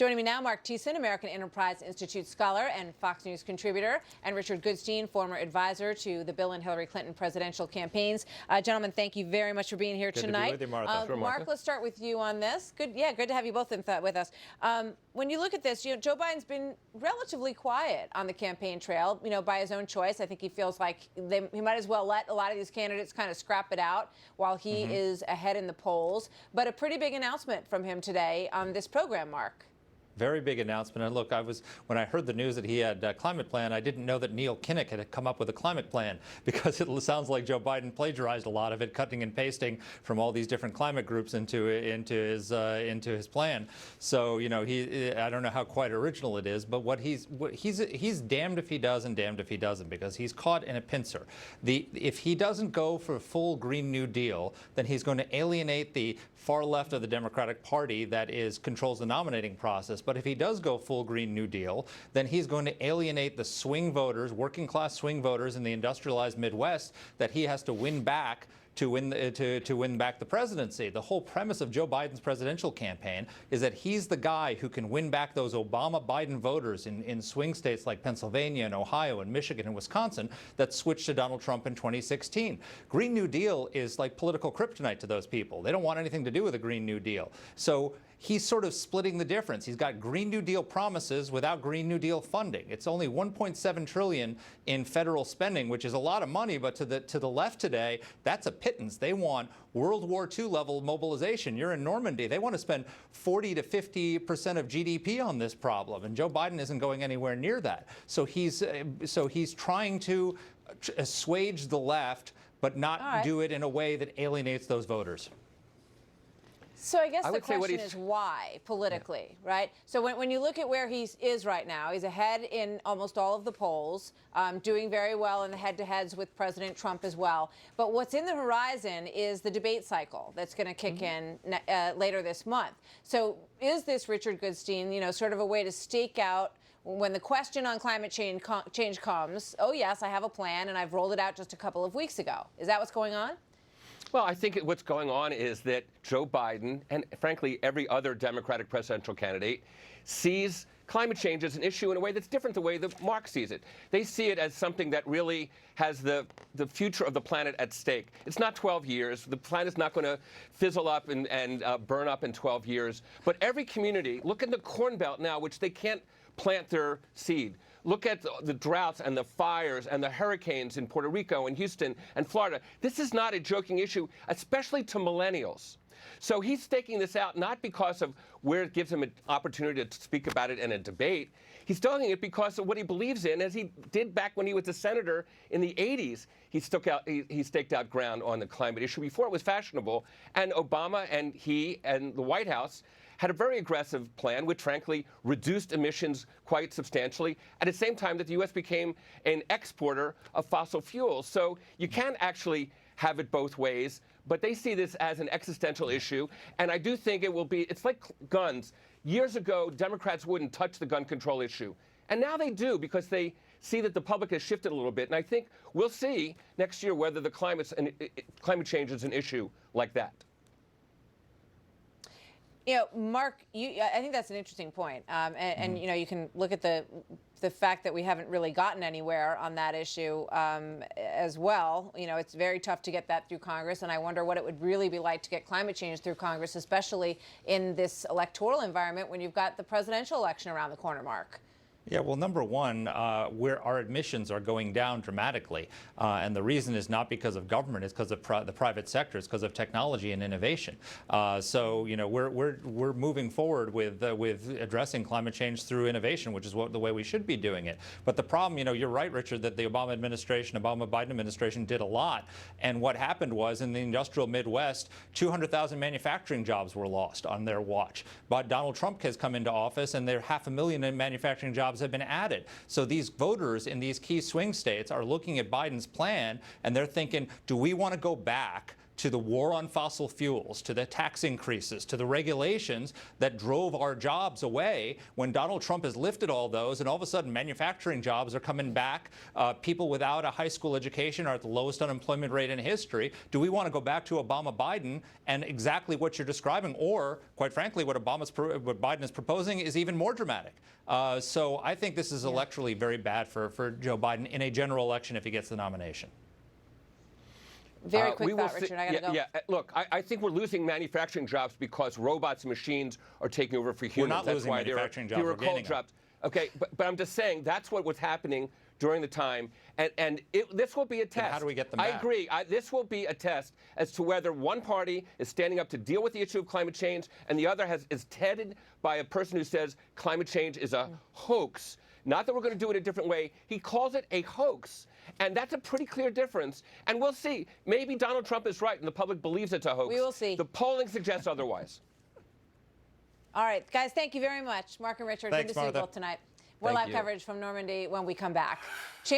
Joining me now, Marc Thiessen, American Enterprise Institute scholar and Fox News contributor, and Richard Goodstein, former advisor to the Bill and Hillary Clinton presidential campaigns. Gentlemen, thank you very much for being here tonight. Good to be with you, Martha. Sure, Marc, let's start with you on this. Good to have you both with us. When you look at this, Joe Biden's been relatively quiet on the campaign trail, by his own choice. I think he feels like he might as well let a lot of these candidates kind of scrap it out while he is ahead in the polls. But a pretty big announcement from him today on this program, Marc. Very big announcement. And look, when I heard the news that he had a climate plan, I didn't know that Neil Kinnock had come up with a climate plan, because it sounds like Joe Biden plagiarized a lot of it, cutting and pasting from all these different climate groups into his plan. So I don't know how quite original it is, but he's damned if he does and damned if he doesn't, because he's caught in a pincer. If he doesn't go for a full Green New Deal, then he's going to alienate the far left of the Democratic Party that controls the nominating process. But if he does go full Green New Deal, then he's going to alienate the swing voters, working class swing voters in the industrialized Midwest that he has to win back to win back the presidency. The whole premise of Joe Biden's presidential campaign is that he's the guy who can win back those Obama-Biden voters in swing states like Pennsylvania and Ohio and Michigan and Wisconsin that switched to Donald Trump in 2016. Green New Deal is like political kryptonite to those people. They don't want anything to do with a Green New Deal. So he's sort of splitting the difference. He's got Green New Deal promises without Green New Deal funding. It's only $1.7 trillion in federal spending, which is a lot of money, but to the left today, that's a pittance. They want World War II level mobilization. You're in Normandy. They want to spend 40 to 50% of GDP on this problem, and Joe Biden isn't going anywhere near that. So he's trying to assuage the left, but not do it in a way that alienates those voters. So I guess the question is why, politically, right? So when you look at where he is right now, he's ahead in almost all of the polls, doing very well in the head-to-heads with President Trump as well. But what's in the horizon is the debate cycle that's going to kick in later this month. So is this, Richard Goodstein, sort of a way to stake out when the question on climate change comes, oh, yes, I have a plan, and I've rolled it out just a couple of weeks ago. Is that what's going on? Well, I think what's going on is that Joe Biden, and frankly every other Democratic presidential candidate, sees climate change as an issue in a way that's different the way that Marc sees it. They see it as something that really has the future of the planet at stake. It's not 12 years. The planet's not going to fizzle up and burn up in 12 years. But every community, look at the Corn Belt now, which they can't plant their seed. Look at the droughts and the fires and the hurricanes in Puerto Rico and Houston and Florida. This is not a joking issue, especially to millennials. So he's staking this out not because of where it gives him an opportunity to speak about it in a debate. He's doing it because of what he believes in, as he did back when he was a senator in the 80s. He staked out ground on the climate issue before it was fashionable. And Obama and he and the White House had a very aggressive plan, which frankly reduced emissions quite substantially, at the same time that the U.S. became an exporter of fossil fuels. So you can't actually have it both ways, but they see this as an existential issue, and I do think it's like guns. Years ago, Democrats wouldn't touch the gun control issue, and now they do because they see that the public has shifted a little bit, and I think we'll see next year whether the climate change is an issue like that. Marc, I think that's an interesting point. And you can look at the fact that we haven't really gotten anywhere on that issue as well. It's very tough to get that through Congress, and I wonder what it would really be like to get climate change through Congress, especially in this electoral environment when you've got the presidential election around the corner, Marc. Yeah, well, number one, where our emissions are going down dramatically, and the reason is not because of government; it's because of the private sector. It's because of technology and innovation. So, we're moving forward with addressing climate change through innovation, which is the way we should be doing it. But the problem, you're right, Richard, that the Obama-Biden administration did a lot, and what happened was in the industrial Midwest, 200,000 manufacturing jobs were lost on their watch. But Donald Trump has come into office, and there are 500,000 manufacturing jobs have been added. So these voters in these key swing states are looking at Biden's plan and they're thinking, do we want to go back to the war on fossil fuels, to the tax increases, to the regulations that drove our jobs away, when Donald Trump has lifted all those and all of a sudden manufacturing jobs are coming back, people without a high school education are at the lowest unemployment rate in history, do we want to go back to Obama-Biden and exactly what you're describing? Or, quite frankly, what Biden is proposing is even more dramatic. So I think this is electorally very bad for Joe Biden in a general election if he gets the nomination. Very quick thought, Richard. I got to go. Yeah, look, I think we're losing manufacturing jobs because robots and machines are taking over for humans. We're not losing manufacturing jobs. We're gaining jobs. Okay, but I'm just saying that's what was happening during the time, and this will be a test. And how do we get them back? I agree. This will be a test as to whether one party is standing up to deal with the issue of climate change, and the other is headed by a person who says climate change is a hoax. Not that we're going to do it a different way. He calls it a hoax. And that's a pretty clear difference. And we'll see. Maybe Donald Trump is right and the public believes it's a hoax. We will see. The polling suggests otherwise. All right, guys, thank you very much. Marc and Richard, Thanks, good to see you Martha. both tonight. More live coverage from Normandy when we come back.